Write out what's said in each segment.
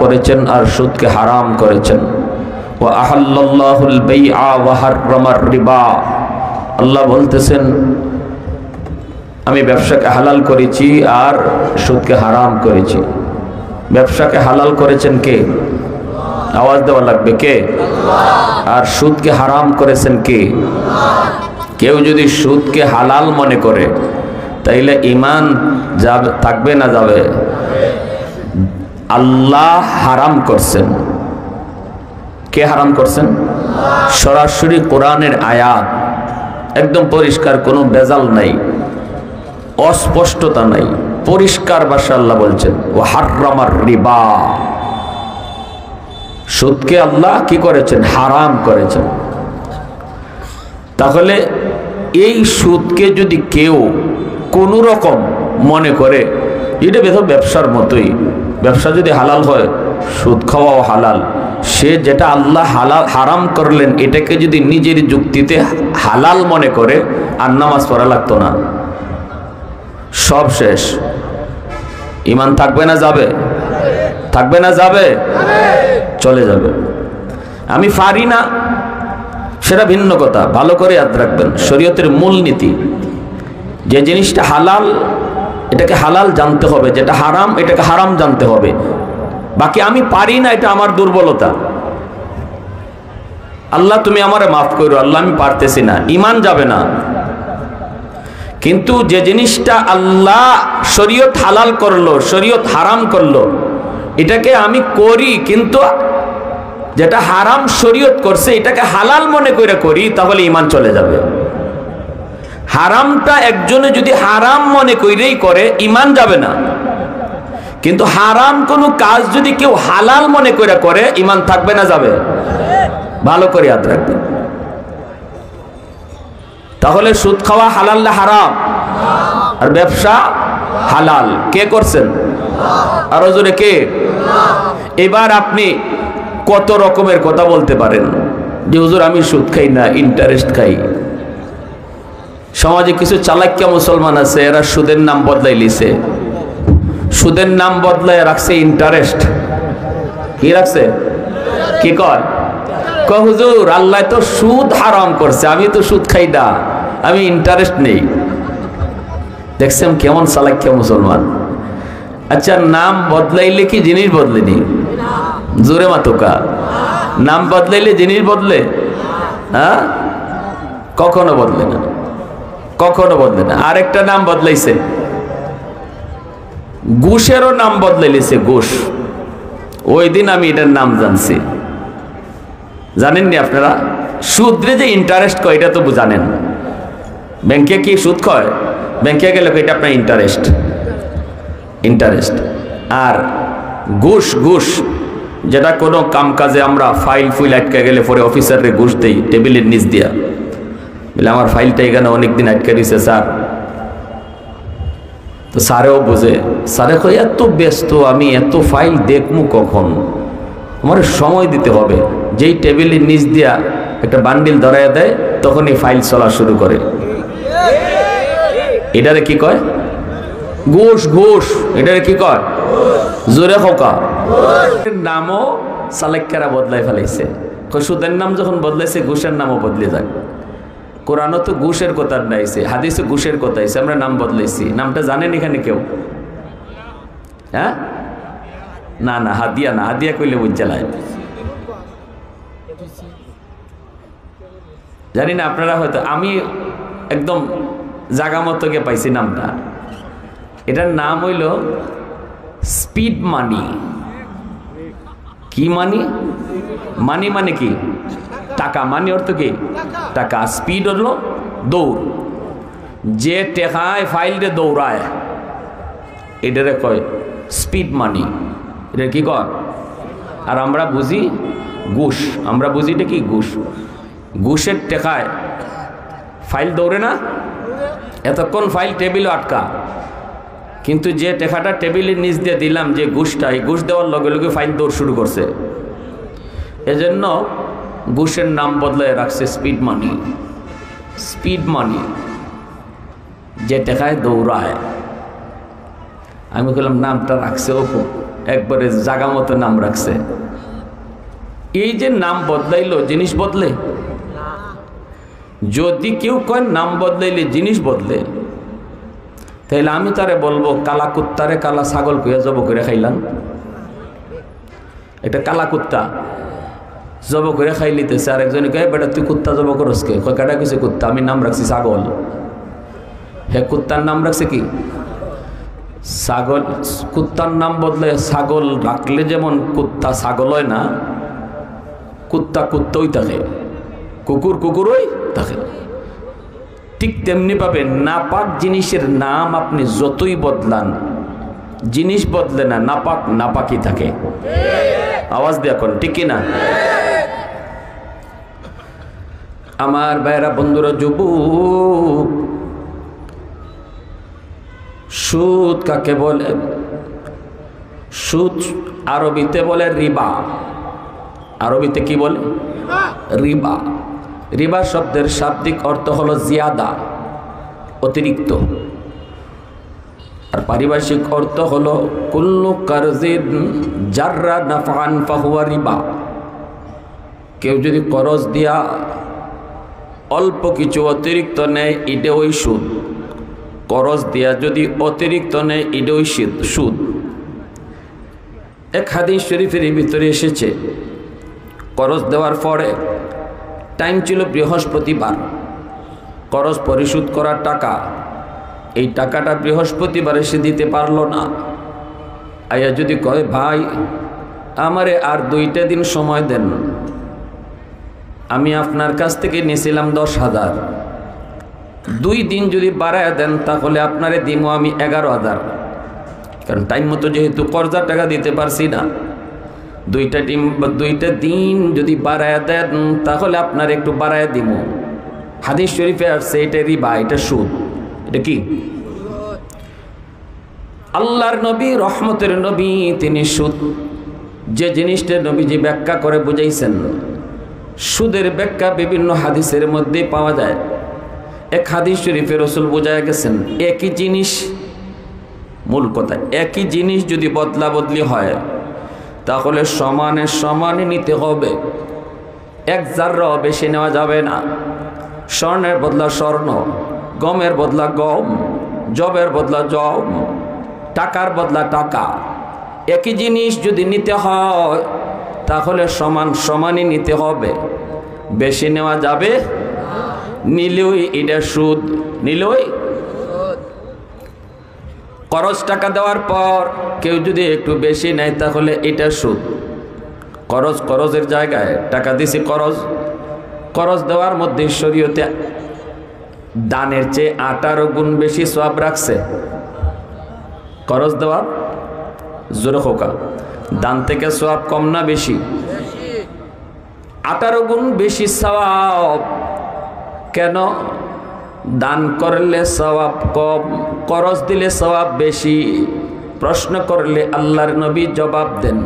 করেছেন আর সুদকে হারাম করেছেন। ওয়া আহাল্লাল্লাহুল বাইআ ওয়া হাররামার রিবা, আল্লাহ বলতেছেন আমি ব্যবসাকে হালাল করেছি আর সুদকে হারাম করেছি। ব্যবসাকে হালাল করেছেন কে? আওয়াজ দেওয়া লাগবে, কে? আর সুদকে হারাম করেছেন কে? কেউ যদি সুদকে হালাল মনে করে তাইলে ঈমান যাবে, থাকবে না যাবে? আল্লাহ হারাম করছেন। কে হারাম করছেন? সরাসরি কোরআনের আয়াত, একদম পরিষ্কার, কোনো ভেজাল নাই, অস্পষ্টতা নাই, পরিষ্কার ভাষা আল্লাহ বলছেন ওয়া হাররামার রিবা, সুদকে আল্লাহ কি করেছেন? হারাম করেছেন। তাহলে এই সুদকে যদি কেউ কোন রকম মনে করে এটা বেশ ব্যবসার মতোই, ব্যবসা যদি হালাল হয় সুদ খাওয়াও হালাল, সে যেটা আল্লাহ হালাল হারাম করলেন এটাকে যদি নিজের যুক্তিতে হালাল মনে করে আর নামাজ পড়া লাগতো না, সব শেষ। ঈমান থাকবে না যাবে? থাকবে না যাবে? চলে যাবে। আমি পারি না সেটা ভিন্ন কথা, ভালো করে ইয়াদ রাখবেন। শরীয়তের মূল নীতি, যে জিনিসটা হালাল এটাকে হালাল জানতে হবে, যেটা হারাম এটাকে হারাম জানতে হবে। বাকি আমি পারি না এটা আমার দুর্বলতা, আল্লাহ তুমি আমারে মাফ করো, আল্লাহ আমি পারতেছি না, ঈমান যাবে না। কিন্তু যে জিনিসটা আল্লাহ শরীয়ত হালাল করলো, শরীয়ত হারাম করলো, এটাকে আমি করি কিন্তু যেটা হারাম শরীয়ত করছে এটাকে হালাল মনে করে করি, তাহলে ঈমান চলে যাবে। হারামটা একজনে যদি হারাম মনে করেই করে ঈমান যাবে না, কিন্তু হারাম কোনো কাজ যদি কেউ হালাল মনে করে করে ঈমান থাকবে না যাবে? ভালো করে ইয়াদ রাখবেন। তাহলে সুদ খাওয়া হালাল না হারাম? আর ব্যবসা হালাল কে করছেন? আরো জোরে কে? এবার আপনি কত রকমের কথা বলতে পারেন যে হুজুর আমি সুদ খাই না, ইন্টারেস্ট খাই। সমাজে কিছু চালাক্যা মুসলমান আছে, এরা সুদের নাম বদলাই লিছে, সুদের নাম বদলাই রাখছে ইন্টারেস্ট। কি রাখছে? কি কয়? হুজুর আল্লাহ তো সুদ হারাম করছে, আমি তো সুদ খাই না, আমি ইন্টারেস্ট নেই। দেখছেন কেমন চালাক্যা মুসলমান। আচ্ছা নাম বদলাইলে কি জিনিস বদলেনি? জোরে মাতুকা, নাম বদলাইলে জিনিস বদলে? হ্যাঁ, কখনো বদলে না, কখনো বদলে না। আরেকটা নাম বদলাইছে, ঘুষেরও নাম বদলাইছে, ঘুষ। ওই দিন আমি এটার নাম জানছি, জানেননি আপনারা? সুদরে যে ইন্টারেস্ট কয় এটা তো জানেন। ব্যাংকে কি সুদ কয়? ব্যাংকে গেলে এটা আপনার ইন্টারেস্ট, ইন্টারেস্ট। আর ঘুষ, ঘুষ যেটা কোনো কাম কাজে আমরা ফাইল ফুইল আটকে গেলে পরে অফিসাররে ঘুষ দেই টেবিলের নিচ দিয়া, বলে আমার ফাইলটা এখানে অনেকদিন আটকে দিছে স্যার। তো স্যারেও বোঝে, স্যারে কয় এত ব্যস্ত আমি, এত ফাইল দেখবো কখন, আমার সময় দিতে হবে। যেই টেবিলের নিচ দিয়া একটা বান্ডিল ধরাইয়া দেয় তখন এই ফাইল চলা শুরু করে। এটারে কি কয়? ঘুষ, ঘুষ। এটারে কি কয়? জোরে খোকা। নামও চালাক্যারা বদলাই ফেলাইছে। সুদের নাম যখন বদলাইছে ঘুষের নামও বদলে যাক। কোরআনও তো ঘুষের কথা নাইছে, হাদিসে ঘুষের কথা আইছে, আমরা নাম বদলাইছি। নামটা জানেন এখানে কেউ? হ্যাঁ, না না, হাদিয়া না, হাদিয়া কইলে বুঝালায় জানি না আপনারা হয়তো, আমি একদম জাগা মতো গিয়ে পাইছি নামটা। এটার নাম হইল স্পিড মানি। কি মানি? মানি মানে কি? টাকা। মানি অর্থ কি? টাকা। স্পিড হলো দৌড়, যে টেকায় ফাইলটা দৌড়ায় এটারে কয় স্পিড মানি। এটা কি কয়? আর আমরা বুঝি ঘুষ। আমরা বুঝি এটা কি? ঘুষ। ঘুষের টেকায় ফাইল দৌড়ে না, এতক্ষণ ফাইল টেবিলে আটকা, কিন্তু যে টেকাটা টেবিলের নিচ দিয়ে দিলাম, যে ঘুষটা, এই ঘুষ দেওয়ার লগে লগে ফাইল দৌড় শুরু করছে। এজন্য ঘুষের নাম বদলায় রাখছে স্পিড মানি। স্পিড মানি, যে টেকায় দৌড়ায়। আমি বললাম নামটা রাখছে ও খুব একবারে জাগা মতো নাম রাখছে। এই যে নাম বদলাইলো জিনিস বদলে? যদি কেউ কয় নাম বদলাইলে জিনিস বদলে, তাইলে আমি তারে বলবো কালা কুত্তারে কালা ছাগল কইয়া জব করে খাইলাম। এটা কালা কুত্তা জব করে খাইলিতেছে, আর একজনে কয় বেটা তুই কুত্তা জব করস কে? কয় কাটা কিছু কুত্তা, আমি নাম রাখছি ছাগল। হে কুত্তার নাম রাখছে কি ছাগল? কুত্তার নাম বদলে ছাগল রাখলে যেমন কুত্তা ছাগল হয় না, কুত্তা কুত্তই থাকে, কুকুর কুকুরই থাকে, ঠিক তেমনি ভাবে নাপাক জিনিসের নাম আপনি যতই বদলান জিনিস বদলে না, নাপাক নাপাকই থাকে। আওয়াজ দিয়ে এখন ঠিক কিনা? আমার ভাইরা বন্ধুরা, যুবক, সুদ কাকে বলে? সুদ আরবিতে বলে রিবা। আরবিতে কি বলে? রিবা। রিবা শব্দের শাব্দিক অর্থ হলো জিয়াদা, অতিরিক্ত, আর পারিভাষিক অর্থ হলো কুল্লু কারজিন জাররা নাফআন ফাহুয়া রিবা। কেউ যদি করজ দিয়া অল্প কিছু অতিরিক্ত নেয় এটা ওই সুদ। করজ দিয়া যদি অতিরিক্ত নেয় এটা ওই সুদ। এক হাদিস শরীফের ভিতরে এসেছে, করজ দেওয়ার পরে টাইম ছিল বৃহস্পতিবার, করজ পরিশোধ করার টাকা, এই টাকাটা বৃহস্পতিবারে সে দিতে পারলো না। আয়া যদি কয় ভাই আমারে আর 2টা দিন সময় দেন, আমি আপনার কাছ থেকে নিয়েছিলাম 10,000, 2 দিন যদি বাড়ায় দেন তাহলে আপনারে দিব আমি 11,000, কারণ টাইম মতো যেহেতু কর্জার টাকা দিতে পারছি না, 2টা দিন যদি বাড়ায় দেন তাহলে আপনার একটু বাড়ায় দিব। হাদিস শরীফে আসছে এটা রিবা, এটা সুদ। এটা কি? আল্লাহর নবী, রহমতের নবী, তিনি সুদ যে জিনিসটা নবীজি ব্যাখ্যা করে বুঝাইছেন, সুদের ব্যাখ্যা বিভিন্ন হাদিসের মধ্যে পাওয়া যায়। এক হাদিস শরীফে রাসূল বুঝায় গেছেন, একই জিনিস, মূল কথা একই জিনিস যদি বদলা বদলি হয় তাহলে সমানে সমানে নিতে হবে, 1 জাররাও বেশি নেওয়া যাবে না। স্বর্ণের বদলা স্বর্ণ, গমের বদলা গম, জবের বদলা জব, টাকার বদলা টাকা, একই জিনিস যদি নিতে হয় তাহলে সমান সমানই নিতে হবে, বেশি নেওয়া যাবে, নিলেই এটা সুদ, নিলেই। করজ টাকা দেওয়ার পর কেউ যদি একটু বেশি নেয় তাহলে এটা সুদ। করজের জায়গায় টাকা দিছি, করজ দেওয়ার মধ্যে শরীয়তে দানের চেয়ে 18 গুণ বেশি সওয়াব রাখছে। করজ দেওয়ার জোরে হোকা, দান থেকে সওয়াব কম না বেশি? 18 গুণ বেশি সওয়াব। কেন? দান করলে সওয়াব কম, করজ দিলে সওয়াব বেশি। প্রশ্ন করলে আল্লাহর নবী জবাব দেন,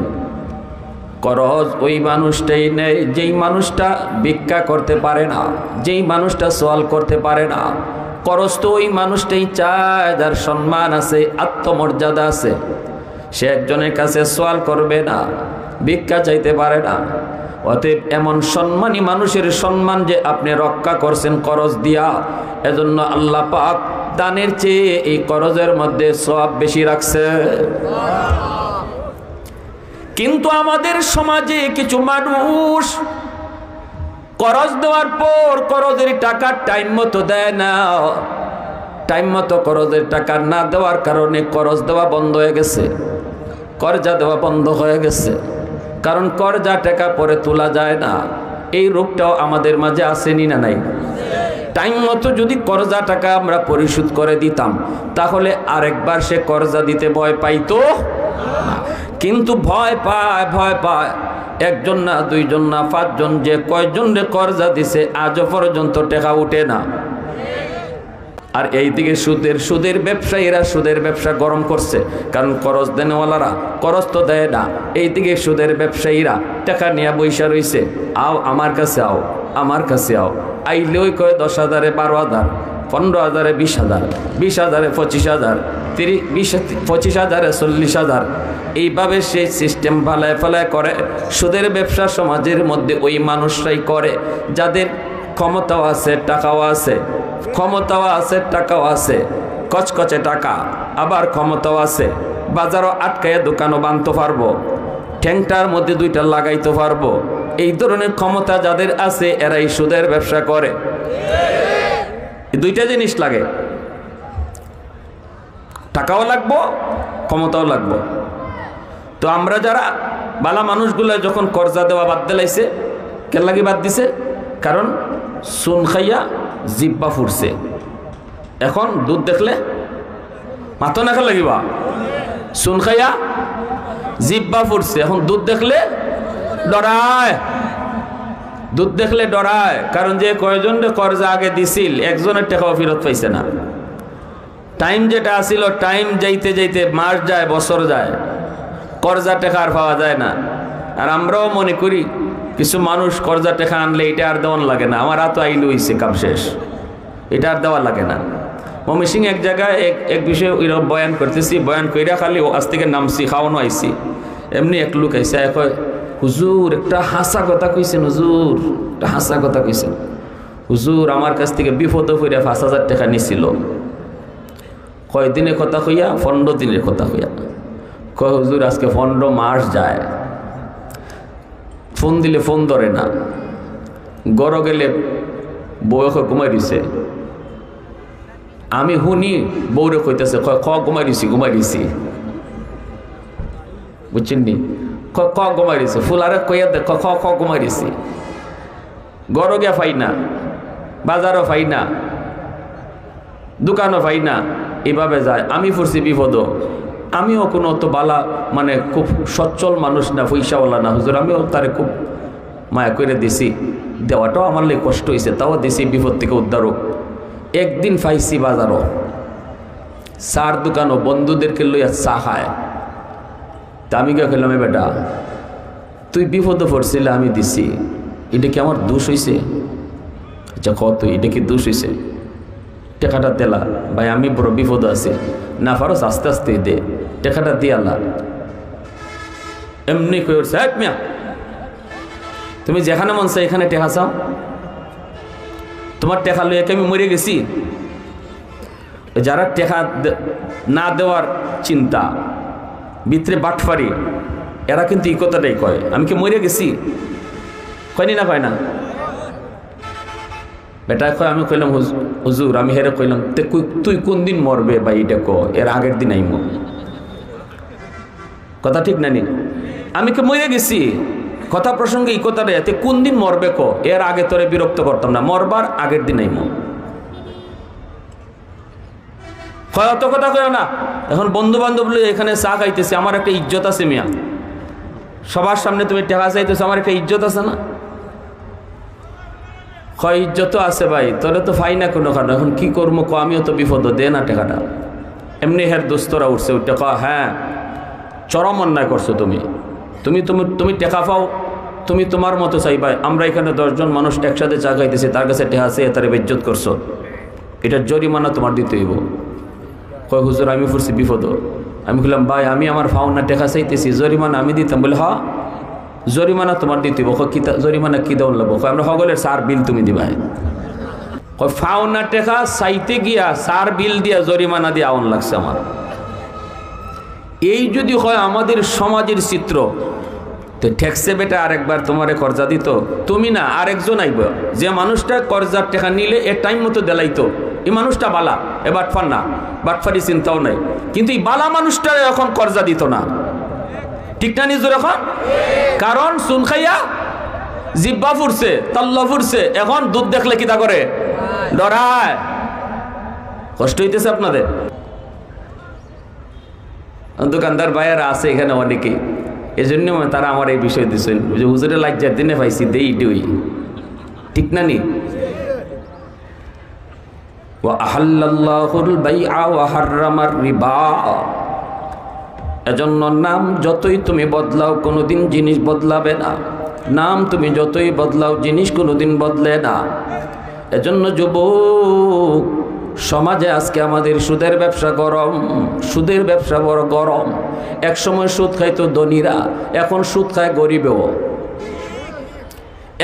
করজ ওই মানুষটাই নেয় যেই মানুষটা ভিক্ষা করতে পারে না, যেই মানুষটা সওয়াল করতে পারে না। করজ তো ওই মানুষটাই চায় যার সম্মান আছে, আত্মমর্যাদা আছে, সে একজনের কাছে সওয়াল করবে না, ভিক্ষা চাইতে পারে না। অতএব এমন সম্মানী মানুষের সম্মান যে আপনি রক্ষা করছেন করজ দিয়া, এজন্য আল্লাহ পাক দানের চেয়ে এই করজের মধ্যে সওয়াব বেশি রাখছে। কিন্তু আমাদের সমাজে কিছু মানুষ করজ দেওয়ার পর করজের টাকা টাইম মতো দেয় না। টাইম মতো করজের টাকা না দেওয়ার কারণে করজ দেওয়া বন্ধ হয়ে গেছে, কর্জা দেওয়া বন্ধ হয়ে গেছে। কারণ কর্জা টাকা পরে তোলা যায় না, এই রোগটাও আমাদের মাঝে আসেনি না নাই? টাইম মতো যদি কর্জা টাকা আমরা পরিশোধ করে দিতাম তাহলে আরেকবার সে কর্জা দিতে ভয় পাইতো না। কিন্তু ভয় পায় 1 জন না 2 জন না 5 জন, যে কয়জন রে কর্জা দিছে আজও পর্যন্ত টাকা উঠে না। আর এইদিকে সুদের ব্যবসায়ীরা সুদের ব্যবসা গরম করছে, কারণ করজ দেনেওয়ালারা করজ তো দেয় না। এইদিকে সুদের ব্যবসায়ীরা টাকা নিয়ে বৈশা রইছে, আও আমার কাছে আও, আমার কাছে আও। আইলেই কয় 10,000-এ 12,000, 15,000-এ 20,000, 20,000-এ 25,000। 20,000 40,000 এইভাবে সেই সিস্টেম ফালায় ফালায় করে। সুদের ব্যবসা সমাজের মধ্যে ওই মানুষরাই করে যাদের ক্ষমতাও আছে, টাকাও আছে, ক্ষমতাও আছে, টাকাও আছে, কচকচে টাকা, আবার ক্ষমতাও আছে, বাজারও আটকাইয়া দোকানও বানতে পারবো, ঠ্যাংটার মধ্যে দুইটা লাগাইতে পারবো। এই ধরনের ক্ষমতা যাদের আছে এরাই সুদের ব্যবসা করে। দুইটা জিনিস লাগে, টাকাও লাগবো, ক্ষমতাও লাগবো। তো আমরা যারা বালা মানুষগুলো যখন কর্জা দেওয়া বাদ দিলাইছে, কেন লাগি বাদ দিছে? কারণ সুন খাইয়া জিব্বা ফুরছে। এখন দুধ দেখলে মাথা নাখা লাগিবা, সুন খাইয়া জিব্বা ফুরছে, এখন দুধ দেখলে ডরায়, দুধ দেখলে ডরায়। কারণ যে কয়জন কর্জা আগে দিছিল একজনের টাকাও ফেরত পাইছে না। টাইম যেটা আসিল, টাইম যাইতে যাইতে মাস যায়, বছর যায়, কর্জা টাকা আর পাওয়া যায় না। আর আমরাও মনে করি কিছু মানুষ কর্জা টাকা আনলে এটা আর দেওয়ান লাগে না, আমার হাত আইল হইছে, কাম শেষ, এটা আর দেওয়া লাগে না। মমিসিং এক জায়গায় এক বিষয়ে ওইরকম বয়ান করতেছি, বয়ান কইরা খালি আজ থেকে নামছি, খাওয়ানো আইছি। এমনি এক লোক আইসে, কয় হুজুর একটা হাসা কথা কইছেন, হুজুর একটা হাসা কথা কইছেন, হুজুর আমার কাছ থেকে বিপদ হইয়া 5,000 টাকা নিছিল। কয়দিনের কথা কইয়া? 15 দিনের কথা কইয়া। কয় হুজুর আজকে 15 মাস যায়, ফোন দিলে ফোন ধরে না, গড় গেলে বউ ঘুমাই দিছে। আমি শুনি বউরে কইতেছে, ঘুমাই দিছি, ঘুমাই দিছি, বুঝছেন নি? ঘুমাই দিছে, ফুলারে কইয়া দে ঘুমাই দিছি। গড় গিয়া পাই না, বাজারও পাই না, দোকানও পাই না, এভাবে যায়। আমি পড়ছি বিপদ। আমিও কোনো তো বালা মানে খুব সচ্ছল মানুষ না, পয়সাওয়ালা না হুজুর, আমিও তারে খুব মায়া করে দিছি, দেওয়াটাও আমার লাগে কষ্ট হয়েছে, তাও দিছি বিপদ থেকে উদ্ধার হোক। একদিন পাইছি বাজারও, চার দোকানও বন্ধুদেরকে লইয়া চা খায়। তা আমি কে খেলাম, বেটা তুই বিপদে পড়ছিলে, আমি দিছি, এটা কি আমার দোষ হয়েছে? আচ্ছা কত, এটা কি দোষ হয়েছে? টাকাটা দেলা ভাই, আমি বড় বিপদ আছে, না পারো আস্তে আস্তে দে, টাকাটা দিয়ালা। এমনি কইছে, এক মিয়া তুমি যেখানে মন চাই এখানে টেকা চাও, তোমার টেকা লইয়া আমি মরে গেছি? যারা টেকা না দেওয়ার চিন্তা, ভিতরে বাটফারি, এরা কিন্তু এই কথাটাই কয়, আমি কি মরে গেছি? কয়নি না, কয় না? বেটা কয়, আমি কইলাম হুজুর, আমি হেরে কইলাম তুই কোন দিন মরবে বা এইটা ক, এর আগের দিন আইম, কথা ঠিক না নি? আমি কি মরে গেছি? কথা প্রসঙ্গে এই কথাটা, এতে কোন দিন মরবে ক, এর আগে তোরে বিরক্ত করতাম না, মরবার আগের দিন আইম। অত কথা কয় না। এখন বন্ধু বান্ধব এখানে চা খাইতেছে, আমার একটা ইজ্জত আছে মিয়া, সবার সামনে তুমি টাকা চাইতেছো, আমার একটা ইজ্জত আছে না? হয় ইজ্জত আছে ভাই, তোরে তো ফাই না কোনো কারণ, এখন কি করবো ক, আমিও তো বিপদ, দে না টাকাটা। এমনি হের দোস্তরা উঠছে, উঠতে ক, হ্যাঁ চরম অন্যায় করছো তুমি, তুমি তুমি তুমি টেকা পাও, তুমি তোমার মতো চাইবাই, আমরা এখানে 10 জন মানুষ একসাথে চা খাইতেছি, তার কাছে টেকা আছে, তার বেজ্জত করছো, এটার জরিমানা তোমার দিতে হইব। কয় হুজুর আমি পড়ছি বিপদ। আমি বললাম ভাই আমি আমার ফাউনা টেকা চাইতেছি, জরিমানা আমি দিতাম। বলে হ্যাঁ জরিমানা তোমার দিতে হইব। কি জরিমানা কি দেওয়ার লাগবো? আমরা সকলের সার বিল তুমি দিবা। কয় ফাউনা টেকা চাইতে গিয়া সার বিল দিয়া জরিমানা দিয়ে আউন লাগছে আমার। এই যদি হয় আমাদের সমাজের চিত্র, তো ঠেকছে বেটা আরেকবার তোমারে কর্জা দিত, তুমি না আরেকজন আইব, যে মানুষটা কর্জার টাকা নিলে এ টাইম মতো দেলাইতো, এই মানুষটা বালা, এ বাটফার না, বাটফারি চিন্তাও নাই, কিন্তু এই বালা মানুষটা এখন কর্জা দিত না, ঠিক না নিজের? এখন কারণ সুন খাইয়া জিব্বা ফুরছে, তাল্লা ফুরছে, এখন দুধ দেখলে কিতা করে? ডরায়। কষ্ট হইতেছে আপনাদের? দোকানদার ভাইয়েরা আছে এখানে অনেকেই, এই জন্য তারা আমার এই বিষয় দিচ্ছেন যে হুজুরের লাজ্জার দিনে পাইছি দেই ডুই, ঠিক না নি? এজন্য নাম যতই তুমি বদলাও কোনোদিন জিনিস বদলাবে না, নাম তুমি যতই বদলাও জিনিস কোনোদিন বদলে না। এজন্য যুবক সমাজে আজকে আমাদের সুদের ব্যবসা গরম, সুদের ব্যবসা বড় গরম। এক সময় সুদ খাইতো ধনীরা, এখন সুদ খায় গরিবেও।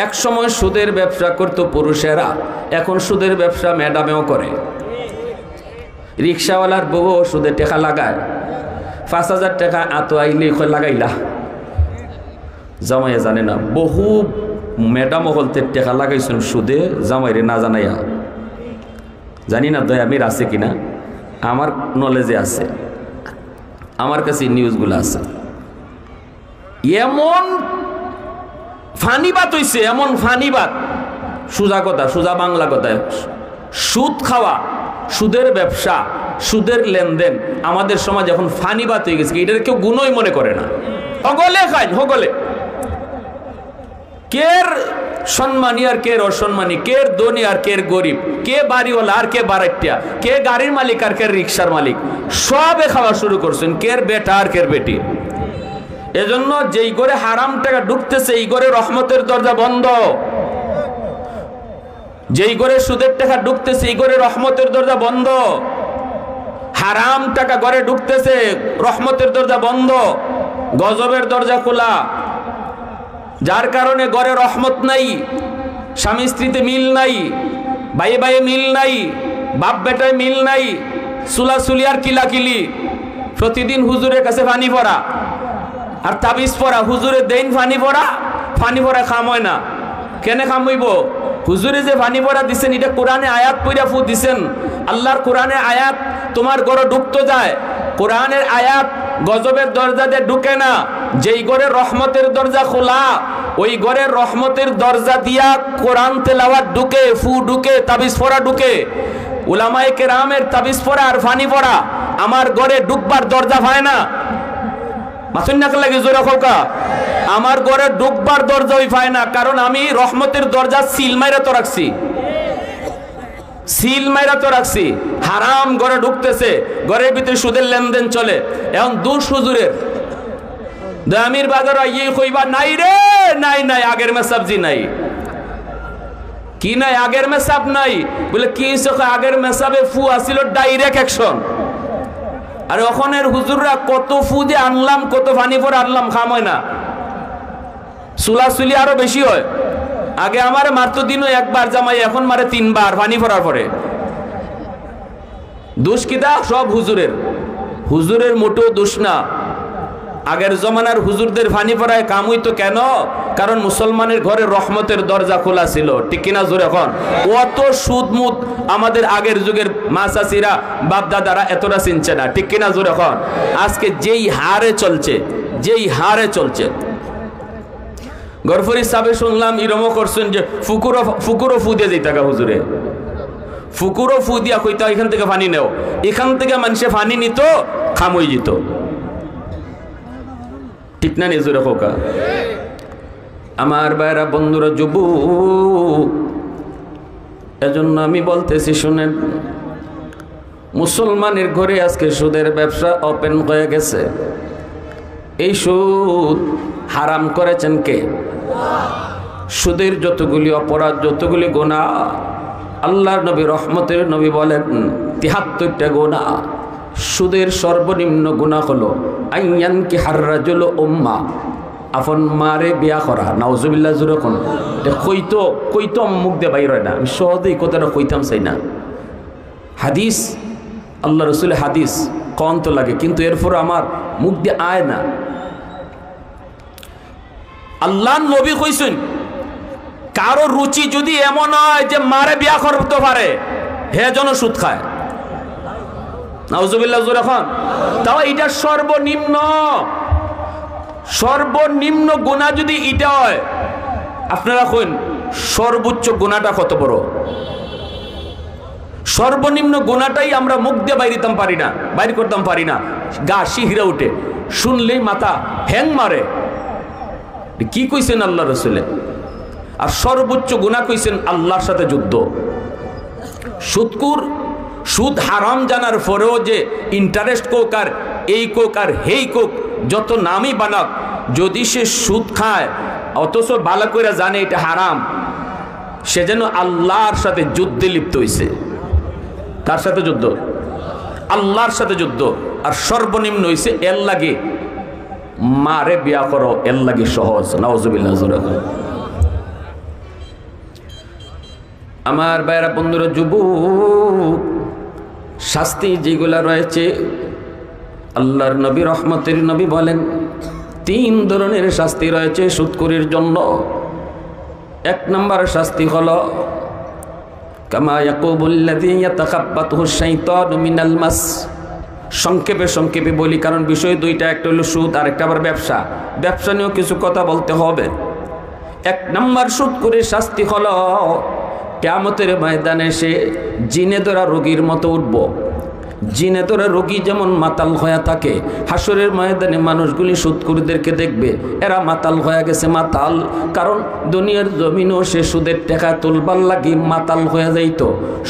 এক সময় সুদের ব্যবসা করতো পুরুষেরা, এখন সুদের ব্যবসা ম্যাডামেও করে। রিক্সাওয়ালার বউ সুদে টাকা লাগায়, ৫,০০০ টাকা আতো আইলে লাগাইলা জামাইয়া জানে না। বহু ম্যাডাম হলতে টাকা লাগাইছেন সুদে জামাইরে না জানাইয়া। জানি না দয়া আমির আছে কিনা, আমার নলেজে আছে, আমার কাছে নিউজগুলো আছে। এমন ফানিবাদ হইছে, এমন ফানিবাদ, সোজা কথা, সোজা বাংলা কথায়, সুদ খাওয়া, সুদের ব্যবসা, সুদের লেনদেন আমাদের সমাজ এখন ফানিবাদ হয়ে গেছে। এটার কেউ গুণই মনে করে না, হগলে খায় হগলে। কের সম্মানী আর কে অসম্মানী, কে ধনী আর কে গরিব, কে বাড়িওয়ালা আর কে বাড়াইটিয়া, কে গাড়ির মালিক আর কে রিক্সার মালিক, সবে খাওয়া শুরু করছেন, কের বেটা আর কের বেটি। এজন্য যেই করে হারাম টাকা ঢুকতেছে এই করে রহমতের দরজা বন্ধ, যেই করে সুদের টাকা ঢুকতেছে এই করে রহমতের দরজা বন্ধ। হারাম টাকা ঘরে ঢুকতেছে, রহমতের দরজা বন্ধ, গজবের দরজা খোলা। যার কারণে ঘরে রহমত নাই, স্বামী স্ত্রীতে মিল নাই, ভাই ভাইয়ে মিল নাই, বাপ বেটায় মিল নাই, সুলাসুলি আর কিলাকিলি। প্রতিদিন হুজুরের কাছে পানি পড়া আর তাবিজ পড়া, হুজুরে দেন পানি পড়া, পানি পড়া খাম হয় না। কেন খাম হইব? হুজুরে যে পানি পড়া দিচ্ছেন এটা কোরআনে আয়াত পড়া ফু দিচ্ছেন। আল্লাহর কোরআনে আয়াত তোমার ঘরে ঢুকতে যায়, কোরআনের আয়াত গজবের দরজা দিয়ে ঢুকে না। যেই ঘরে রহমতের দরজা খোলা ওই ঘরে রহমতের দরজা দিয়া কোরআন তেলাওয়াত ঢুকে, ফু ঢুকে, তাবিজ পড়া ঢুকে। উলামায়ে কেরামের তাবিজ পড়া আর ফানি পড়া আমার ঘরে ঢুকবার দরজা পায় না। মাসুন না লাগে জোরে খোকা, আমার ঘরে ঢুকবার দরজাই পায় না, কারণ আমি রহমতের দরজা সিল মাইরা তো রাখছি, সিল মাইরা তো রাখছি। হারাম ঘরে ঢুকতেছে, ঘরের ভিতরে সুদের লেনদেন চলে। এখন দুশ হুজুরের দামির বাজার ইয়ে কইবা নাই রে, নাই নাই, আগের মে সবজি নাই। কি নাই? আগের মেসাব নাই। বলে কি আগের মেসাবে ফু আসিল ডাইরেক্ট অ্যাকশন। আর ওখানের হুজুররা কত ফু দিয়ে আনলাম, কত পানি পরে আনলাম, খাম হয় না, সুলাসুলি আরো বেশি হয়। আগে আমার মারতো দিনও একবার জামাই, এখন মারে 3 বার পানি পড়ার পরে। দোষ কিতা? সব হুজুরের। হুজুরের মোটেও দোষ না। আগের জমানার হুজুরদের ফানি পড়ায় কাম হইতো কেন? কারণ মুসলমানের ঘরে রহমতের দরজা খোলা ছিল, ঠিক কিনা জোরে এখন? অত সুদমুদ আমাদের আগের যুগের মা চাচিরা বাপ দাদারা এতটা চিনছে না, ঠিক কিনা জোরে এখন? আজকে যেই হারে চলছে, যেই হারে চলছে, গরফরি সাহেব শুনলাম ইরমও করছেন যে ফুকুরো ফু দিয়ে যেতে হুজুরে, ফুকুরো ফু দিয়া কইতা এখান থেকে পানি নেও, এখান থেকে মানুষে পানি নিত, খামই যেত, ঠিক না নিজুরে খোকা? আমার ভাইরা বন্ধুরা যুবক, এজন্য আমি বলতেছি শুনেন, মুসলমানের ঘরে আজকে সুদের ব্যবসা ওপেন হয়ে গেছে। এই সুদ হারাম করেছেন কে? সুদের যতগুলি অপরাধ, যতগুলি গুনাহ, আল্লাহর নবী রহমতের নবী বলেন ৭৩টা গুনাহ। সুদের সর্বনিম্ন গুনাহ হলো আইয়ান কি হাররাজুল উম্মা, আপন মারে বিয়া করা। নাউজুবিল্লাহ জুরে কোন কইতো মুখ দিয়ে বাইর হয় না, আমি সহজেই কথাটা কইতাম চাই না। হাদিস, আল্লাহ রসুলের হাদিস কন তো লাগে, কিন্তু এরপর আমার মুখ দিয়ে আয় না। আল্লাহ নবী কইছেন কারো রুচি যদি এমন হয় যে মারে বিয়া করতে পারে, হে যেন সুদ খায়। নাউজুবিল্লাহ জোরে এখন। তাও এটা সর্বনিম্ন, সর্বনিম্ন গুনাহ যদি এটা হয়, আপনারা কইন সর্বোচ্চ গুনাহটা কত বড়? সর্বনিম্ন গুনাহটাই আমরা মুখ দিয়ে বাইরিতাম পারি না, বাইর করতাম পারি না, গা শিহরে উঠে, শুনলেই মাথা হ্যাং মারে। কি কইছেন আল্লাহ রসুলে? আর সর্বোচ্চ গুনাহ কইছেন আল্লাহর সাথে যুদ্ধ। সুদকুর, সুদ হারাম জানার পরেও যে ইন্টারেস্ট কোক আর এই কোক আর হেই কোক যত নামই বানাক, যদি সে সুদ খায় অথচ ভালো করে জানে এটা হারাম, সে যেন আল্লাহর সাথে যুদ্ধে লিপ্ত হইছে। কার সাথে যুদ্ধ? আল্লাহর সাথে যুদ্ধ। আর সর্বনিম্ন হইছে এর লাগে মারে বিয়া করো, এর লাগে সহজ। নাউজুবিল্লাহ। আমার ভাইরা বন্ধুরা, যুবক শাস্তি যেগুলা রয়েছে, আল্লাহর নবী রহমতের নবী বলেন 3 ধরনের শাস্তি রয়েছে সুদখোরের জন্য। 1 নম্বর শাস্তি হলো কামা ইয়াকুবুল্লাযী ইয়াতাখাব্বাতুহু শাইতানু মিনাল মাস। সংক্ষেপে বলি, কারণ বিষয় দুইটা, একটা হলো সুদ আর একটা আবার ব্যবসা। ব্যবসা নিয়েও কিছু কথা বলতে হবে। 1 নম্বর সুদখোরের শাস্তি হলো কিয়ামতের ময়দানে সে জিনে ধরা রোগীর মতো উঠব। জিনে ধরা রোগী যেমন মাতাল হয়ে থাকে, হাসরের ময়দানে মানুষগুলি সুদখোরদেরকে দেখবে এরা মাতাল হয়ে গেছে। মাতাল কারণ দুনিয়ার জমিনও সে সুদের টাকা তুলবার লাগি মাতাল হয়ে যাইত।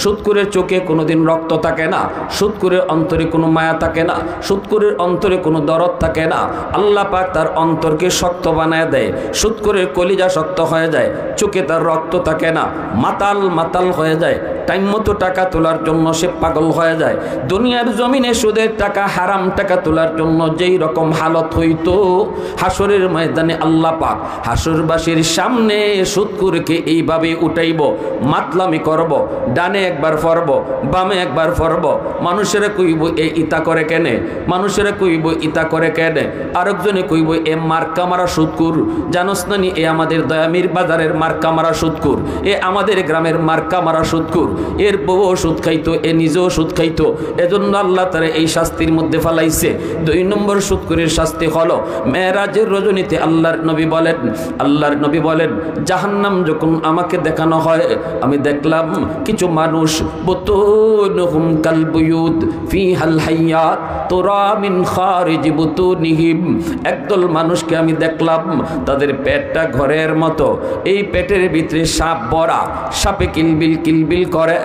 সুদখোরের চোখে কোনোদিন রক্ত থাকে না, সুদখোরের অন্তরে কোনো মায়া থাকে না, সুদখোরের অন্তরে কোনো দরদ থাকে না। আল্লাহ পাক তার অন্তরকে শক্ত বানায় দেয়। সুদখোরের কলিজা শক্ত হয়ে যায়, চোখে তার রক্ত থাকে না, মাতাল হয়ে যায়। টাইম মতো টাকা তোলার জন্য সে পাগল হয়ে যায়। দুনিয়ার জমিনে সুদের টাকা, হারাম টাকা তোলার জন্য যেই রকম হালত হইতো, হাসরের ময়দানে আল্লাহ পাক হাসরবাসীর সামনে সুদখোরকে এইভাবে উঠাইব, মাতলামি করব, ডানে একবার ফরব, বামে একবার ফরব। মানুষেরা কইব এ ইতা করে কেনে, মানুষেরা কইব ইতা করে কেনে, আরেকজনে কইব এ মার্কা মারা সুদখোর। জানোস না নি এ আমাদের দয়ামির বাজারের মার্কা মারা সুদখোর, এ আমাদের গ্রামের মার্কা মারা সুদখোর, এর বউও সুদ খাইতো, এ নিজেও সুদ খাইতো। এজন্য আল্লাহ তারা এই শাস্তির মধ্যে ফেলাইছে। 2 নম্বর সুদখোরের শাস্তি হলো মেরাজের রজনীতে আল্লাহর নবী বলেন জাহান্নাম যখন আমাকে দেখানো হয়, আমি দেখলাম কিছু মানুষ বুতুনুহুম কালবুয়ুত ফিহাল হাইয়াত তুরা মিন খারিজ বুতুনিহিম। একদল মানুষকে আমি দেখলাম তাদের পেটটা ঘরের মতো, এই পেটের ভিতরে সাপ ভরা, সাপে কিলবিল করে।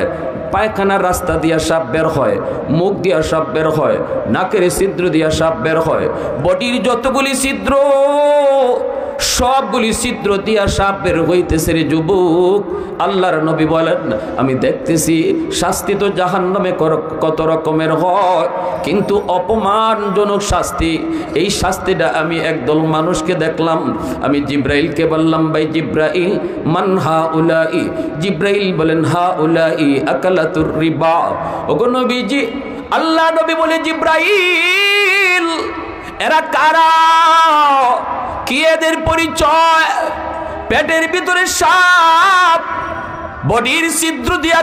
পায়খানার রাস্তা দিয়া সাপ বের হয়, মুখ দিয়া সাপ বের হয়, নাকের ছিদ্র দিয়া সাপ বের হয়, বডির যতগুলি ছিদ্র সবগুলি ছিদ্র দিয়া সাপ বের হইতেছে রে যুবক। আল্লাহর নবী বলেন আমি দেখতেছি শাস্তি তো জাহান্নামে কত রকমের হয়, কিন্তু অপমানজনক শাস্তি, এই শাস্তিটা আমি একদল মানুষকে দেখলাম। আমি জিব্রাইলকে বললাম ভাই জিব্রাইল মান হাউলাই। জিব্রাইল বলেন হাউলাই আকালাতুর রিবা। ওগো নবীজি, আল্লাহ নবী বলে জিব্রাইল এরা কারা, কি এদের পরিচয়? পেটের ভিতরে সাপ, বডির ছিদ্র দিয়া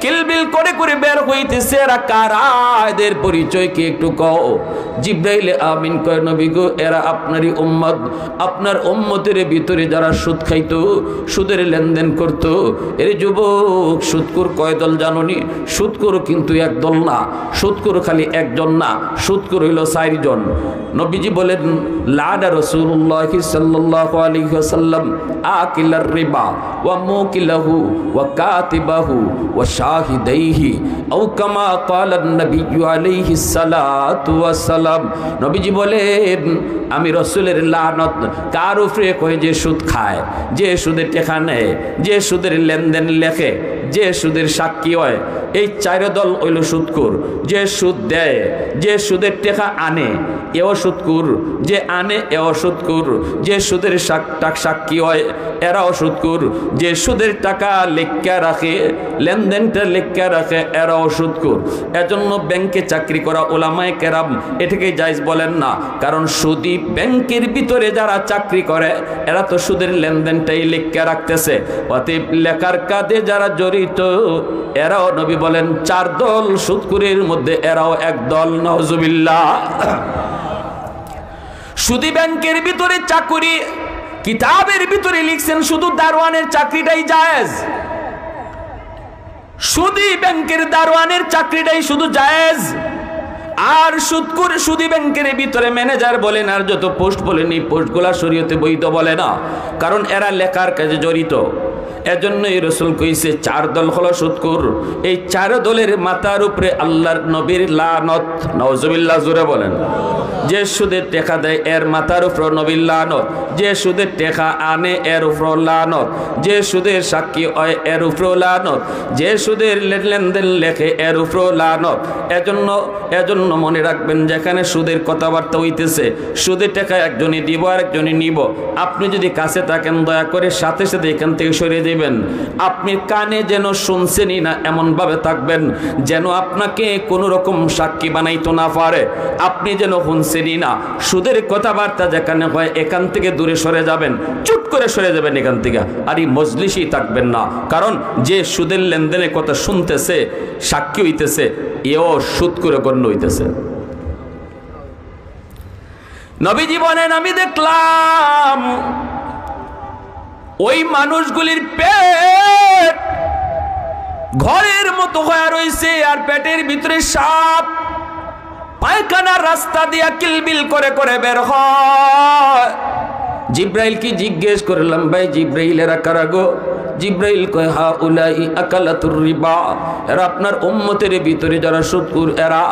কিলবিল করে বের হইতেছে, এরা কারা, এদের পরিচয় কি একটু কও। জিব্রাইল আমিন কয় নবী গো, এরা আপনারই উম্মত, আপনার উম্মতের ভিতরে যারা সুদ খাইতো, সুদের লেনদেন করত। এর যুবক সুদখোর কয় দল জানোনি? সুদখোর কিন্তু একদল না, সুদখোর খালি একজন না, সুদখোর হইল 4 জন। নবীজি বলেন লাদা রাসূলুল্লাহ সাল্লাল্লাহু আলাইহি ওয়াসাল্লাম আকিলার রিবা ওয়া মুকিলাহু ওয়া কাতিবাহু ওয়া শাহিদাইহি আও কামা ক্বালা নবী আলাইহিস সালাতু ওয়াস সালাম। নবীজি বলেন আমি রাসূলের লানত কার উপরে কয় যে সুদ খায়, যে সুদের টাকা নেয়, যে সুদের লেনদেন লেখে, যে সুদের সাক্ষী হয়, এই 4 দল হইল সুদখোর। যে সুদ দেয়, যে সুদের টাকা আনে এও সুদখোর, যে আনে এও সুদখোর, যে সুদের সাক্ষী হয় এরাও সুদখোর, যে সুদের টাকা লেখা রাখে, লেনদেনটা লেখা রাখে, এরাও সুদখোর। এজন্য ব্যাংকে চাকরি করা ওলামায়ে কেরাম এটাকে জায়েজ বলেন না, কারণ সুদী ব্যাংকের ভিতরে যারা চাকরি করে এরা তো সুদের লেনদেনটাই লেখা রাখতেছে। অতএব লেখার কাজে যারা জড়িত এরাও নবী বলেন 4 দল সুদখোরের মধ্যে এরাও এক দল। নাউজুবিল্লাহ। সুদী ব্যাংকের ভিতরে চাকরি, কিতাবের ভিতরে লিখছেন শুধু দারোয়ানের চাকরিটাই জায়েজ, সুদী ব্যাংকের দারোয়ানের চাকরিটাই শুধু জায়েজ। আর সুদী ব্যাংকের ভিতরে ম্যানেজার বলেন আর যত পোস্ট বলেন, এই পোস্টগুলা শরীয়তে বৈধ বলে না, কারণ এরা লেখার কাজে জড়িত। এজন্যই রাসূল কইছে 4 দল হলো সুদখোর। এই 4 দলের মাথার উপরে আল্লাহর নবীর লানত। নাউজুবিল্লাহ, জোরে বলেন। যে সুদের টাকা দেয় এর মাথার উপর নবীর লানত, যে সুদের টাকা আনে এর উপর লানত, যে সুদের সাক্ষী হয় এর উপর লানত, যে সুদের লেনদেন লেখে এর উপর লানত। এজন্য মনে রাখবেন, যেখানে সুদের কথাবার্তা হইতেছে, সুদের টাকা একজনই দিব আর একজনই নিব। আপনি যদি কাছে থাকেন দয়া করে সাথে সাথে এখান থেকে সরে যাবেন। আপনি কানে যেন শুনছেনই না এমনভাবে থাকবেন যেন আপনাকে কোনো রকম সাক্ষী বানাইতো না পারে। আপনি যেন শুনছেনই না। সুদের কথাবার্তা যেখানে হয় এখান থেকে দূরে সরে যাবেন, চুপ করে সরে যাবেন এখান থেকে। আর এই মজলিসেই থাকবেন না, কারণ যে সুদের লেনদেনের কথা শুনতেছে, সাক্ষী হইতেছে, এও সুদ করে গণ্য হইতেছে। নবীজি বলেন, আমি দেখলাম ওই মানুষগুলির পেট ঘরের মতো হয়ে রয়েছে, আর পেটের ভিতরে সাপ পায়খানার রাস্তা দিয়া কিলবিল করে করে বের হয়। জিব্রাইল কি জিজ্ঞেস করলাম, ভাই জিব্রাইল এরা কারা গো? জিব্রাইল কয়, হা উলাই আকালাতুর রিবা, এরা আপনার উম্মতের ভিতরে যারা সুদখোর এরা।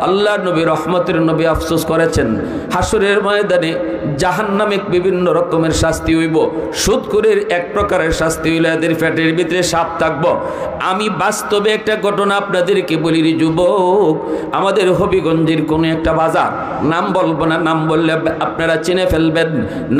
আল্লাহ নবী রহমতের নবী আফসোস করেছেন, হাসরের ময়দানে জাহান্নামে বিভিন্ন রকমের শাস্তি হইব। সুদখোরের এক প্রকারের শাস্তি হইল এদের পেটের ভিতরে সাপ থাকবো। আমি বাস্তবে একটা ঘটনা আপনাদেরকে বলি রে যুবক, আমাদের হবিগঞ্জের কোনো একটা বাজার, নাম বলবো না, নাম বললে আপনারা চিনে ফেলবেন।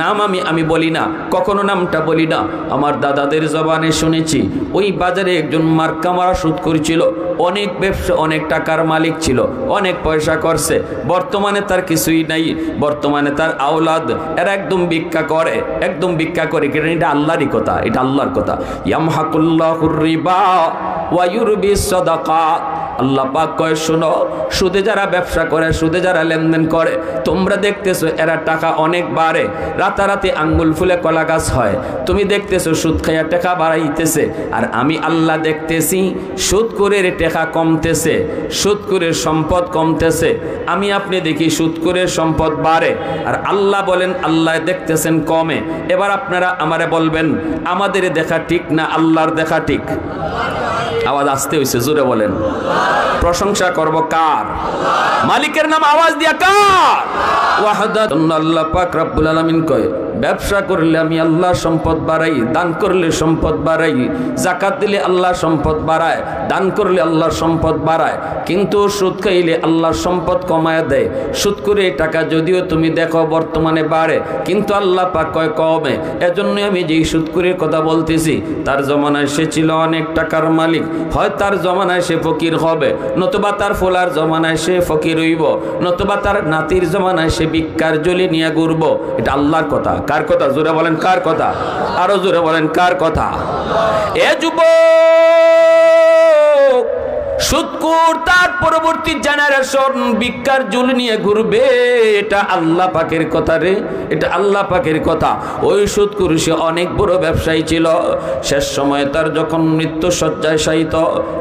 নাম আমি বলি না, কখনো নামটা বলি না। আমার দাদাদের জবানে শুনেছি, ওই বাজারে একজন মার্কা মারা সুদখোর ছিল, অনেক ব্যবসা, অনেক টাকার মালিক ছিল, অনেক পয়সা করছে। বর্তমানে তার কিছুই নাই, বর্তমানে তার আওলাদ এরা একদম ভিক্ষা করে, একদম ভিক্ষা করে। এটা আল্লাহরই কথা, এটা আল্লাহর কথা। ইয়ামহাকুল্লাহুর রিবা ওয়া ইউরবিস সাদাকাত। আল্লাহ পাক কয়, শোনো, সুদে যারা ব্যবসা করে, সুদে যারা লেনদেন করে, তোমরা দেখতেছো এরা টাকা অনেক বাড়ে, রাতারাতি আঙ্গুল ফুলে কলা গাছ হয়। তুমি দেখতেছো সুদ খাইয়া টাকা বাড়াইতেছে, আর আমি আল্লাহ দেখতেছি সুদখোরের টাকা কমতেছে, সুদখোরের সম্পদ কমতেছে। আমি আপনি দেখি সুদখোরের সম্পদ বাড়ে, আর আল্লাহ বলেন আল্লাহ দেখতেছেন কমে। এবার আপনারা আমারে বলবেন, আমাদের দেখা ঠিক না আল্লাহর দেখা ঠিক? আওয়াজ আসতে হইছে, জোরে বলেন। প্রশংসা করব কার? মালিকের নাম আওয়াজ দিয়া কার? ওয়াহদাত। আল্লাহ পাক রব্বুল আলামিন কয়, ব্যবসা করলে আমি আল্লাহ সম্পদ বাড়াই, দান করলে সম্পদ বাড়াই, যাকাত দিলে আল্লাহ সম্পদ বাড়ায়, দান করলে আল্লাহ সম্পদ বাড়ায়। কিন্তু সুদ খাইলে আল্লাহ সম্পদ কমায় দেয়। সুদ করে টাকা যদিও তুমি দেখো বর্তমানে বাড়ে, কিন্তু আল্লাহ পাক কয় কমে। এজন্য আমি যেই সুদ করে কথা বলতেছি, তার জমানায় সে ছিল অনেক টাকার মালিক, হয় তার জমানায় সে ফকির হবে, নতুবা তার ফোলার জমানায় সে ফকির হইব, নতুবা তার নাতির জমানায় সে ভিক্ষার জলি নিয়ে ঘুরব। এটা আল্লাহর কথা। কার কথা? জোরে বলেন কার কথা? আরো জোরে বলেন কার কথা? এ যুবক, সুদখোর তার পরবর্তী জেনারেশন ভিক্ষার ঝুলি নিয়ে ঘুরবে, এটা আল্লাহ পাকের কথা রে, এটা আল্লাহ পাকের কথা। ওই সুদখোর সে অনেক বড় ব্যবসায়ী ছিল। শেষ সময়ে তার যখন মৃত্যু শয্যায় শায়িত,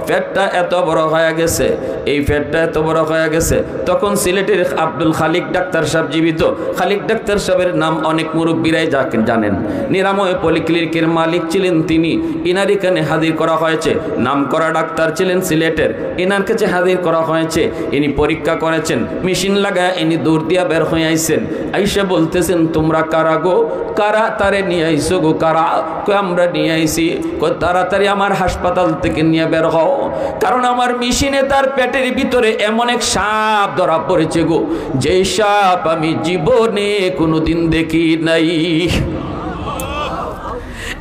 পেটটা এত বড় হয়ে গেছে, এই পেটটা এত বড় হয়ে গেছে, তখন সিলেটের আব্দুল খালিক ডাক্তার সাহেব জীবিত। খালিক ডাক্তার সাহেবের নাম অনেক মুরব্বীরাই জানেন, নিরাময় পলিক্লিনিকের মালিক ছিলেন তিনি। ইনার এখানে হাজির করা হয়েছে, নাম করা ডাক্তার ছিলেন সিলেটের, এনার কাছে হাজির করা হয়েছে। ইনি পরীক্ষা করেছেন, মেশিন লাগায় ইনি দূর দিয়া বের হয়ে আইছেন। আইসা বলতেছেন, তোমরা কারা গো? কারা তারে নিয়ে আইসো গো? কারা? আমরা নিয়ে আইসি। তাড়াতাড়ি আমার হাসপাতাল থেকে নিয়ে বের হও, কারণ আমার মেশিনে তার পেটের ভিতরে এমন এক সাপ ধরা পড়েছে গো, যে সাপ আমি জীবনে কোনোদিন দেখি নাই।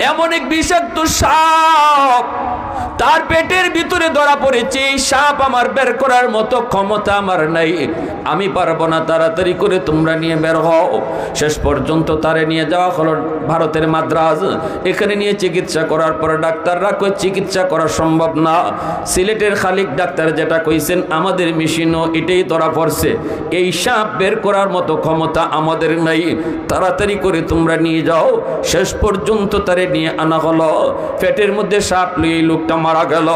এমন এক বিষাক্ত সাপ তার পেটের ভিতরে ধরা পড়েছে। এই সাপ আমার বের করার মতো ক্ষমতা আমার নাই, আমি পারবো না, তাড়াতাড়ি করে তোমরা নিয়ে বের হও। শেষ পর্যন্ত তারে নিয়ে যাওয়া হলো ভারতের মাদ্রাজ। এখানে নিয়ে চিকিৎসা করার পর ডাক্তাররা কই চিকিৎসা করা সম্ভব না। সিলেটের খালিক ডাক্তার যেটা কইছেন, আমাদের মেশিনও এটাই ধরা পড়ছে, এই সাপ বের করার মতো ক্ষমতা আমাদের নাই, তাড়াতাড়ি করে তোমরা নিয়ে যাও। শেষ পর্যন্ত তারে নিয়ে আনা হলো। পেটের মধ্যে সাপ লইয়ে লোকটা মারা গেল।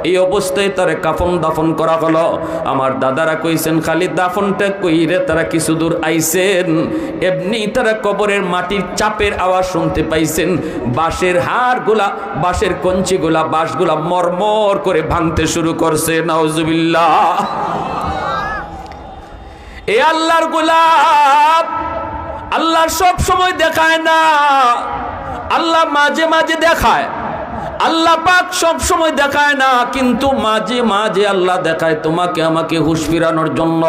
এই অবস্থায় তারে কাফন দাফন করা হলো। আমার দাদারা কইছেন, খালি দাফনটা কইরে তারা কিছু দূর আইছেন, এমনি তারা কবরের মাটির চাপের আওয়াজ শুনতে পাইছেন। বাঁশের হাড়গুলা, বাঁশের কঞ্চিগুলা, বাঁশগুলা মরমর করে ভাঙতে শুরু করছে। নাউজুবিল্লাহ। এ আল্লাহর গোলাপ, আল্লাহ সব সময় দেখায় না, আল্লাহ মাঝে মাঝে দেখায়। আল্লাহ পাক সব সময় দেখায় না, কিন্তু মাঝে মাঝে আল্লাহ দেখায় তোমাকে আমাকে হুঁশ ফিরানোর জন্য।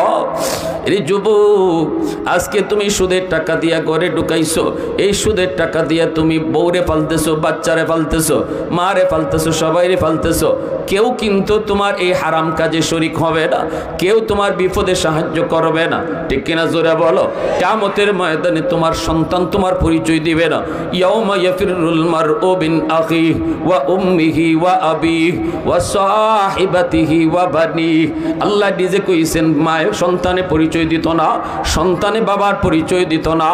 এই যুবক, আজকে তুমি সুদের টাকা দিয়া ঘরে ঢুকাইছো, এই সুদের টাকা দিয়া তুমি বউরে ফালতেছো, বাচ্চারে ফালতেছো, মারে ফালতেছো, সবাইরে ফালতেছো। কেউ কিন্তু তোমার এই হারাম কাজে শরিক হবে না, কেউ তোমার বিপদে সাহায্য করবে না, ঠিক কিনা জোরে বলো। কিয়ামতের ময়দানে তোমার সন্তান তোমার পরিচয় দিবে না। ইয়াউমা ইয়াফিরুল মারউ মিন আখিহি ওয়া উম্মিহি ওয়া আবিহি ওয়া সাহিবাতিহি ওয়া বানিহি। আল্লাহ নিজে কইছেন মায়ে সন্তানে পরিচয় দিত না, সন্তানে বাবার পরিচয় দিত না।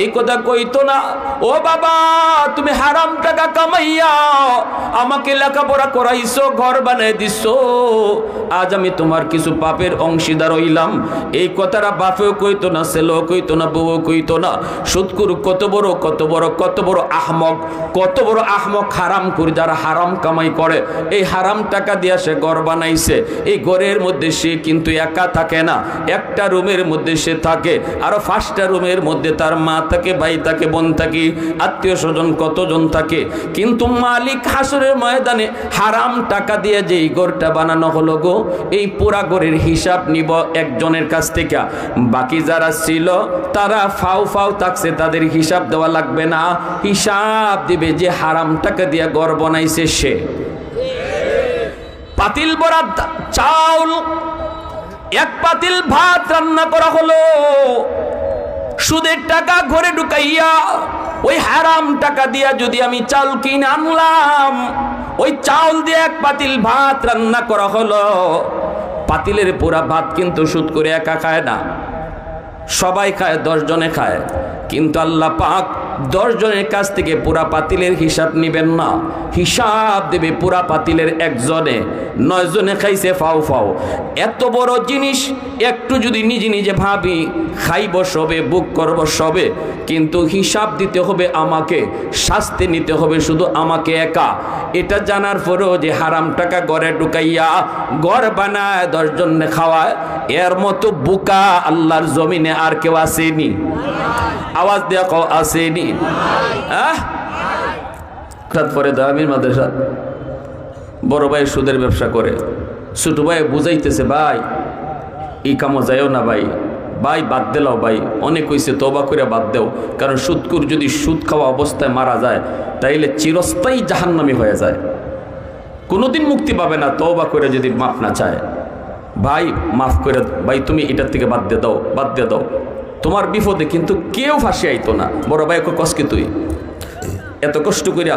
এই কথা কইতো না, ও বাবা তুমি হারাম টাকা কামাইয়া আমাকে লেখাপড়া করাইছো, ঘর বানাই দিছো, আজ আমি তোমার কিছু পাপের অংশীদার হইলাম। এই কথাটা বাপেও কইতো না, ছেলেও কইতো না, বউও কইতো না। সুদখোর কত বড় কত বড় কত বড় আহমক, কত বড় আহমক হারাম করে, যারা হারাম কামাই করে, এই হারাম টাকা দিয়া সে ঘর বানাইছে। এই ঘরের মধ্যে সে কিন্তু একা থাকে না, একটা রুমের মধ্যে সে থাকে, আরো 5টা রুমের মধ্যে তার মা থাকে, ভাই থাকে, বোন থাকে, আত্মীয় স্বজন কতজন থাকে। কিন্তু মালিক হাসরের ময়দানে হারাম টাকা দিয়ে যেই ঘরটা বানানো হলো গো, এই পুরা ঘরের হিসাব নিব একজনের কাছ থেকে। বাকি যারা ছিল তারা ফাও ফাও থাকছে, তাদের হিসাব দেওয়া লাগবে না, হিসাব দিবে যে হারাম টাকা দিয়ে ঘর বানাইছে সে। পাতিল ভরা চাউল, এক পাতিল ভাত রান্না করা হলো, সুদের টাকা ঘরে ঢুকাইয়া ওই হারাম টাকা দিয়া যদি আমি চাল কিনে আনলাম, ওই চাউল দিয়ে এক পাতিল ভাত রান্না করা হলো। পাতিলের পুরা ভাত কিন্তু সুদ করে একা খায় না, সবাই খায়, 10 জনে খায়। কিন্তু আল্লাহ পাক 10 জনের কাছ থেকে পুরা পাতিলের হিসাব নিবেন না, হিসাব দেবে পুরা পাতিলের একজনে। 9 জনে খাইছে ফাও ফাও। এত বড় জিনিস একটু যদি নিজে নিজে ভাবি, খাইব সবে, বুক করব সবে, কিন্তু হিসাব দিতে হবে আমাকে, শাস্তি নিতে হবে শুধু আমাকে একা। এটা জানার পরেও যে হারাম টাকা ঘরে ঢুকাইয়া ঘর বানায় 10 জনে খাওয়ায়, এর মতো বোকা আল্লাহর জমিনে আর কেউ আসেনি। আওয়াজ দেয়া কও আসেনি। পরে দামির মাদ্রাসা বড় ভাই সুদের ব্যবসা করে, ছোট ভাই বুঝাইতেছে, ভাই এই কামো যাইও না ভাই, ভাই বাদ দিলাও ভাই, অনেক হইছে, তওবা করে বাদ দেও। কারণ সুদকুর যদি সুদ খাওয়া অবস্থায় মারা যায় তাইলে চিরস্থায়ী জাহান্নামী হয়ে যায়, কোনোদিন মুক্তি পাবে না তওবা করে যদি মাফ না চায়। ভাই মাফ করে, ভাই তুমি এটার থেকে বাদ দিয়ে দাও, বাদ দিয়ে দাও, তোমার বিপদে কিন্তু কেউ ফাঁসি আইতো না। বড় ভাই কসকে তুই এত কষ্ট কইরা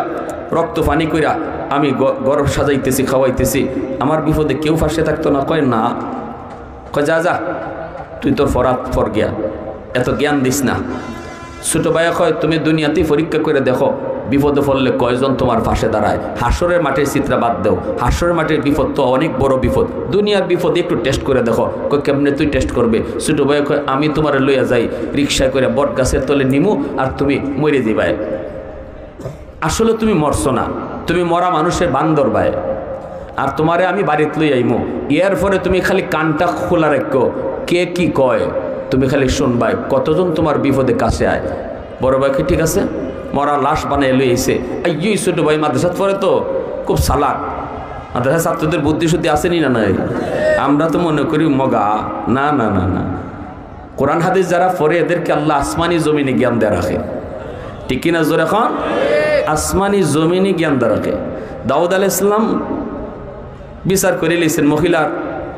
রক্ত পানি কইরা আমি গরব সাজাইতেছি, খাওয়াইতেছি, আমার বিপদে কেউ ফাঁসে থাকতো না। কয় না, কয় যা যা তুই তোর ফরাত ফর গিয়া, এত জ্ঞান দিস না। ছোট ভাইয়া কয় তুমি দুনিয়াতেই পরীক্ষা করে দেখো, বিপদে পড়লে কয়জন তোমার পাশে দাঁড়ায়। হাসরের মাঠের চিত্রা বাদ দেও, হাসরের মাঠের বিপদ তো অনেক বড় বিপদ, দুনিয়ার বিপদ একটু টেস্ট করে দেখো। কয় কেমনে তুই টেস্ট করবে? ছোট ভাইয়া কয় আমি তোমার লইয়া যাই রিক্সায় করে বট গাছের তলে নিমু, আর তুমি মরে দিবাই। আসলে তুমি মরছো না, তুমি মরা মানুষের বান্দর ভাই, আর তোমারে আমি বাড়িতে লই আইমু। এর পরে তুমি খালি কানটা খোলা রাখো, কে কি কয় তুমি খালি শুনবাই, কতজন তোমার বিপদে কাছে আয়। বড় ভাইকে ঠিক আছে, মরা লাশ বানিয়ে লই আইছে। এই ছোট ভাই মাদ্রাসাত পড়ে তো খুব চালাক, মাদ্রাসা ছাত্রদের বুদ্ধি শুদ্ধি আসেনি না নাই? আমরা তো মনে করি মগা, না না না না, কোরআন হাদিস যারা পড়ে এদেরকে আল্লাহ আসমানি জমিনে জ্ঞান দেয়া রাখে, ঠিক কিনা জোরে এখন? আসমানি জমিনে জ্ঞান দেয়া রাখে। দাউদ আলাইহিস সালাম বিচার করে লিছেন, মহিলার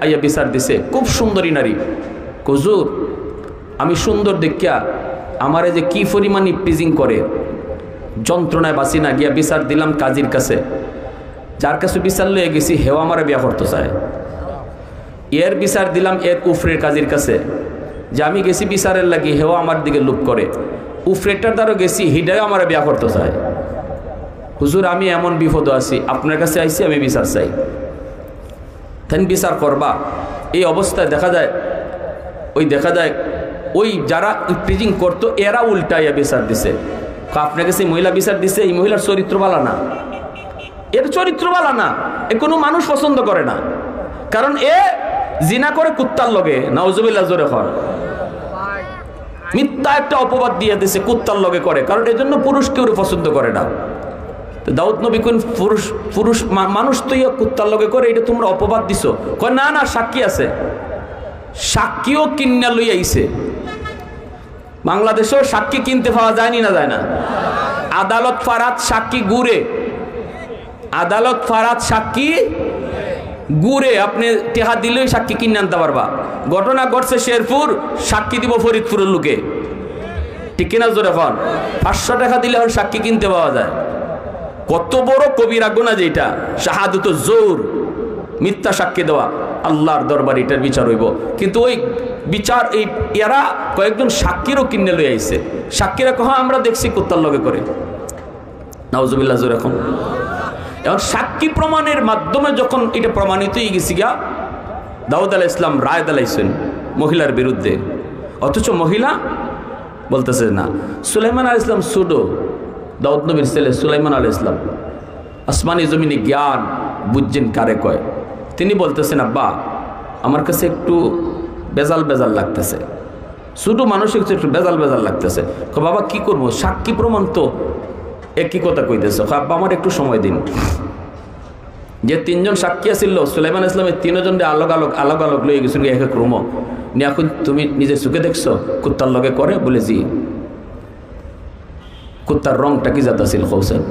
আইয়া বিচার দিছে, খুব সুন্দরী নারী। হুজুর আমি সুন্দর দেখিয়া আমারে যে কি পরিমাণ ইপটিজিং করে, যন্ত্রণায় বাঁচি না, গিয়া বিচার দিলাম কাজীর কাছে, যার কাছে বিচার লয়ে গেছি হেও আমারে বিয়া করতে চায়। এর বিচার দিলাম এর উফরের কাজীর কাছে, যে আমি গেছি বিচারের লাগি, হেও আমার দিকে লুপ করে। উফরেটার দ্বারও গেছি, হিডাও আমারে বিয়া করতে চায়। হুজুর আমি এমন বিপদ আছি, আপনার কাছে আইছি, আমি বিচার চাই, তেন বিচার করবা। এই অবস্থায় দেখা যায় ওই যারা ইপটিজিং করতো এরা উল্টাইয়া বিচার দিছে। আপনার কাছে মহিলা বিচার দিছে, এই মহিলার চরিত্র ভালো না, এর চরিত্র ভালো না, এ কোনো মানুষ পছন্দ করে না, কারণ এ জিনা করে কুত্তার লগে, নাউজুবিল্লাহ জোরে হয়। মিথ্যা একটা অপবাদ দিয়ে দিছে কুত্তার লগে করে, কারণ এজন্য পুরুষ কেউ পছন্দ করে না। তো দাউদ নবী কোন পুরুষ মানুষ তো ইয়া কুত্তার লগে করে, এটা তোমরা অপবাদ দিছো। কয় না না, সাক্ষী আছে। সাক্ষীও কিনা লই আইছে। বাংলাদেশেও সাক্ষী কিনতে পাওয়া যায়নি, না যায় না? আদালত ফারাত সাক্ষী গুড়ে, আদালত ফারাত সাক্ষী গুড়ে। আপনি টেহা দিলেই সাক্ষী কিনে আনতে পারবা। ঘটনা ঘটছে শেরপুর, সাক্ষী দিব ফরিদপুরের লোকে, ঠিক কিনা জোরে ফোন। 500 টাকা দিলে এখন সাক্ষী কিনতে পাওয়া যায়। কত বড় কবিরা গুনাহ যেটা, শাহাদত জোর, মিথ্যা সাক্ষী দেওয়া। আল্লাহর দরবার এটার বিচার হইব। কিন্তু ওই বিচার এই এরা কয়েকজন সাক্ষীরও কিনে লই আইছে। সাক্ষীরা কহ আমরা দেখছি কুত্তার লগে করে। নাউজুবিল্লাহ জোরে এখন। এখন সাক্ষী প্রমাণের মাধ্যমে যখন এটা প্রমাণিত হয়ে গেছি গা, দাউদ আলাইহিস সালাম রায় দিলাইছেন মহিলার বিরুদ্ধে, অথচ মহিলা বলতেছে না। সুলাইমান আলাইহিস সালাম সুডো, দাউদ নবীর ছেলে সুলাইমান আলাইহিস সালাম আসমানি জমিনে জ্ঞান বুঝছেন কারে কয়। তিনি বলতেছেন আব্বা আমার কাছে একটু বেজাল বেজাল লাগতেছে, ছোটো মানুষের কাছে একটু বেজাল বেজাল লাগতেছে। বাবা কি করবো, সাক্ষী প্রমাণ তো একই কথা কইতেছে। আব্বা আমার একটু সময় দিন। যে 3 জন সাক্ষী আসছিল সুলাইমান ইসলামের 3 জনকে আলোক আলোক লয়ে গেছিল এক এক রুমও নিয়ে। এখন তুমি নিজের চোখে দেখছো কুত্তার লগে করে? বলে জি। কুত্তার রংটা কি জাতা ছিল কৌশল?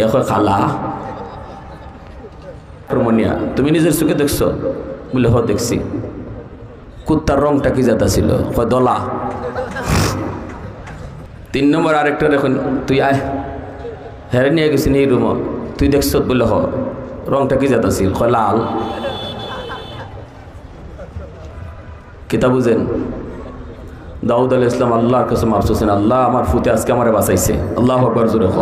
এক খালা রমনিয়া, তুমি নিজের চোখে দেখছো? বলে হ দেখছি। কুত্তার রংটা কি জাতা ছিল? দলা। 3 নম্বর আরেকটা দেখুন, তুই আয় হেরে নিয়ে গেছি এই রুম, তুই দেখছ? বলে হ। রংটা কি জাতা ছিল? লাল। কিতা বুঝেন? দাউদ আলাইহিস সালাম আল্লাহর কাছে মাফ চাইছেন, আল্লাহ আমার ফুতে আজকে আমারে বাঁচাইছে। আল্লাহু আকবার জোরে হ।